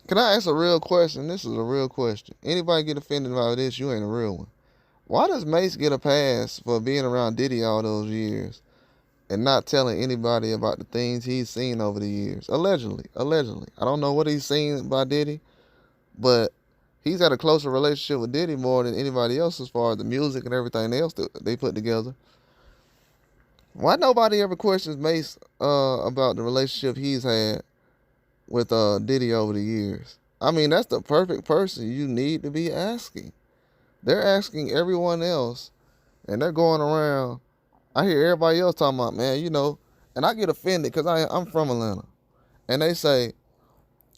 Can I ask a real question? This is a real question. Anybody get offended by this? You ain't a real one. Why does Mase get a pass for being around Diddy all those years and not telling anybody about the things he's seen over the years? Allegedly, allegedly. I don't know what he's seen by Diddy, but he's had a closer relationship with Diddy more than anybody else as far as the music and everything else that they put together. Why nobody ever questions Mase about the relationship he's had with Diddy over the years? I mean, that's the perfect person you need to be asking. They're asking everyone else, and they're going around. I hear everybody else talking about, man, and I get offended because I'm from Atlanta, and they say,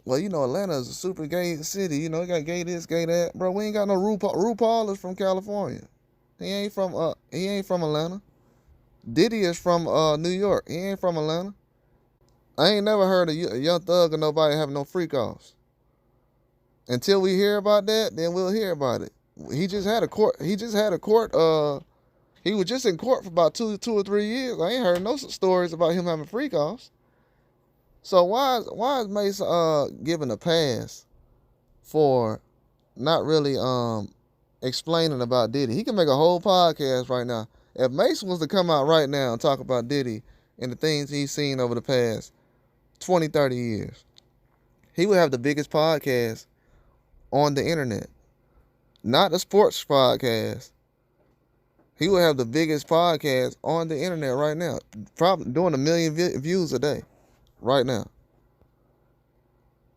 well, Atlanta is a super gay city. It got gay this, gay that. Bro, we ain't got no RuPaul. RuPaul is from California. He ain't from Atlanta. Diddy is from New York. He ain't from Atlanta. I ain't never heard a Young Thug or nobody having no freak offs. Until we hear about that, then we'll hear about it. He just had a court. He just had a court. He was just in court for about two or 3 years. I ain't heard no stories about him having freak offs. So why is Mase given a pass for not really explaining about Diddy? He can make a whole podcast right now. If Mase was to come out right now and talk about Diddy and the things he's seen over the past 20, 30 years, he would have the biggest podcast on the internet. Not a sports podcast. He would have the biggest podcast on the internet right now. Probably doing 1 million views a day right now.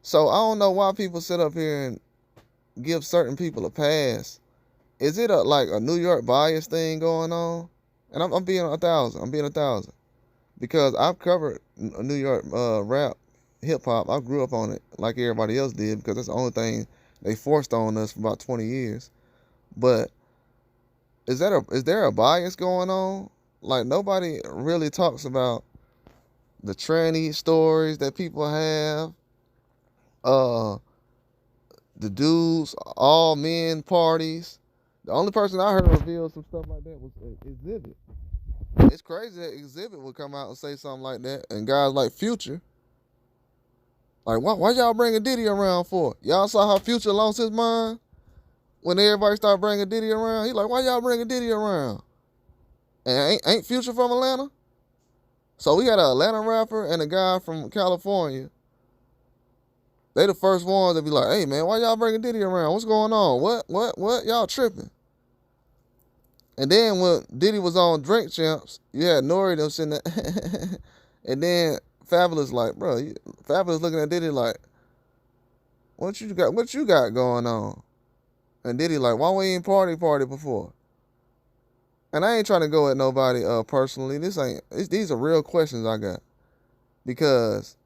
So I don't know why people sit up here and give certain people a pass. Is it like a New York bias thing going on? And I'm being 1,000. I'm being 1,000 because I've covered New York rap, hip hop. I grew up on it like everybody else did because that's the only thing they forced on us for about 20 years. But is there a bias going on? Like nobody really talks about the tranny stories that people have. Uh, the dudes, all men parties. The only person I heard reveal some stuff like that was Exhibit. It's crazy that Exhibit would come out and say something like that, and guys like Future, like why y'all bringing Diddy around for? Y'all saw how Future lost his mind when everybody started bringing Diddy around. He like, why y'all bringing Diddy around? And ain't Future from Atlanta? So we got an Atlanta rapper and a guy from California. They the first ones to be like, hey man, why y'all bringing Diddy around? What's going on? What? Y'all tripping? And then when Diddy was on Drink Champs, you had Nori them sitting there. And then Fabulous like, bro, Fabulous looking at Diddy like, what you got going on? And Diddy like, why we ain't party before? And I ain't trying to go at nobody personally. These are real questions I got. Because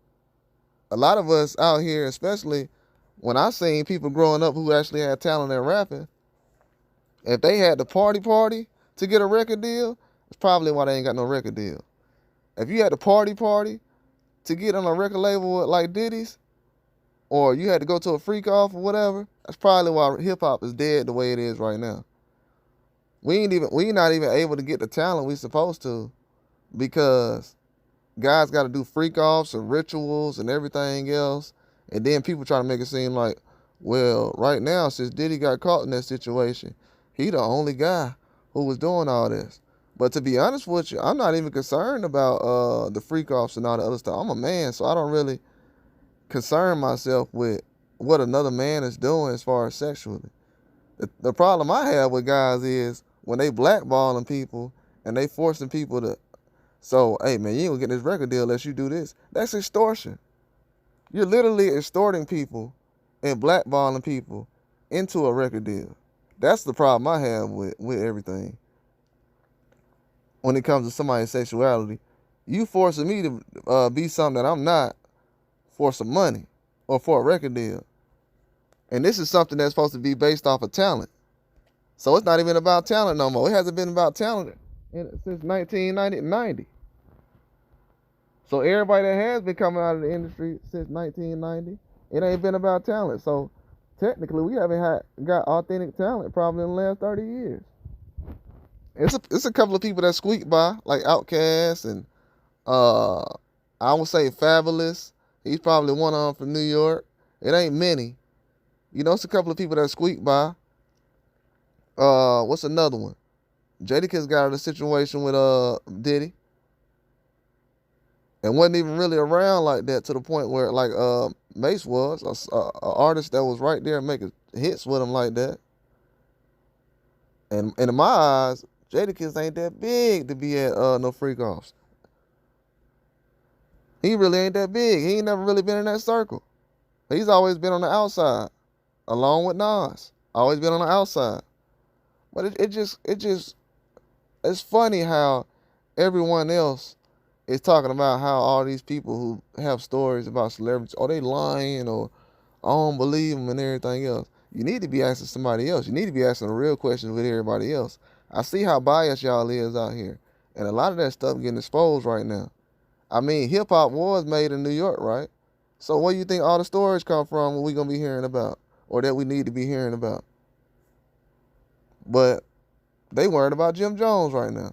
a lot of us out here, especially when I seen people growing up who actually had talent at rapping, if they had the party to get a record deal, it's probably why they ain't got no record deal. If you had the party to get on a record label like Diddy's, or you had to go to a freak off or whatever, that's probably why hip hop is dead the way it is right now. We not even able to get the talent we supposed to because guys got to do freak offs and rituals and everything else, and then people try to make it seem like, well, right now since Diddy got caught in that situation, he the only guy who was doing all this. But to be honest with you, I'm not even concerned about the freak offs and all the other stuff. I'm a man, so I don't really concern myself with what another man is doing as far as sexually. The problem I have with guys is when they blackballing people and they forcing people to, so, hey man, you ain't gonna get this record deal unless you do this. That's extortion. You're literally extorting people and blackballing people into a record deal. That's the problem I have with everything. When it comes to somebody's sexuality, you forcing me to be something that I'm not for some money or for a record deal. And this is something that's supposed to be based off of talent. So it's not even about talent no more. It hasn't been about talent since 1990. So everybody that has been coming out of the industry since 1990, it ain't been about talent. So technically, we haven't got authentic talent probably in the last 30 years. It's a couple of people that squeak by, like Outkast and I would say Fabulous. He's probably one of them from New York. It ain't many. You know, it's a couple of people that squeak by. What's another one? Jadakiss got in a situation with Diddy and wasn't even really around like that to the point where like Mase was a artist that was right there making hits with him like that. And in my eyes, Jadakiss ain't that big to be at no freak offs. He really ain't that big. He ain't never really been in that circle. He's always been on the outside, along with Nas. Always been on the outside. But it's funny how everyone else is talking about how all these people who have stories about celebrities, oh, they lying or I don't believe them and everything else. You need to be asking somebody else. You need to be asking the real questions with everybody else. I see how biased y'all is out here. And a lot of that stuff getting exposed right now. I mean, hip hop was made in New York, right? So where do you think all the stories come from what we gonna be hearing about? Or that we need to be hearing about? But they worried about Jim Jones right now.